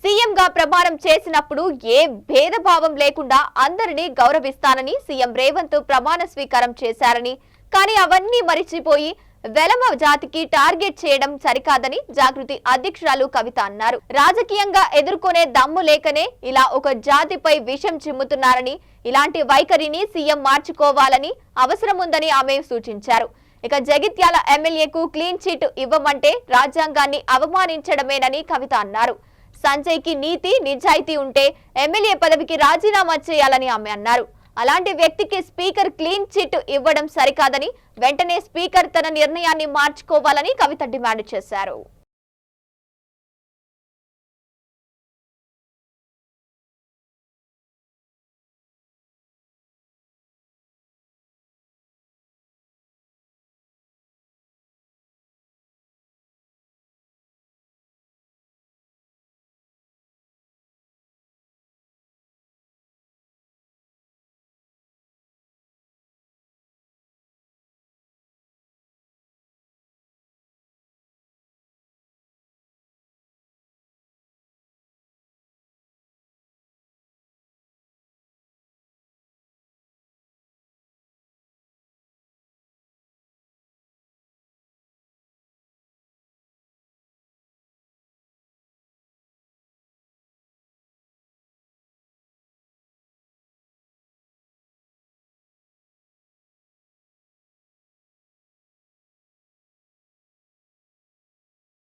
CM గా ప్రమాణం చేసినప్పుడు ఏ భేదభావం లేకుండా అందరినీ గౌరవిస్తానని సీఎం రేవంత్ ప్రమాణ స్వీకారం చేశారని, కానీ అవన్నీ మరిచిపోయి వెలమ జాతికి టార్గెట్ చేయడం సరికాదని జాగృతి అధ్యక్షురాలు కవిత అన్నారు. రాజకీయంగా ఎదుర్కొనే దమ్ము లేకనే ఇలా ఒక జాతిపై విషం చిమ్ముతున్నారని, ఇలాంటి వైఖరిని సీఎం మార్చుకోవాలని అవసరం ఉందని ఆమె సూచించారు. ఇక జగిత్యాల ఎమ్మెల్యేకు క్లీన్ చిట్ ఇవ్వమంటే రాజ్యాంగాన్ని అవమానించడమేనని కవిత అన్నారు. సంజయ్ కి నీతి నిజాయితీ ఉంటే ఎమ్మెల్యే పదవికి రాజీనామా చేయాలని ఆమె అన్నారు. అలాంటి వ్యక్తికి స్పీకర్ క్లీన్ చిట్ ఇవ్వడం సరికాదని, వెంటనే స్పీకర్ తన నిర్ణయాన్ని మార్చుకోవాలని కవిత డిమాండ్ చేశారు.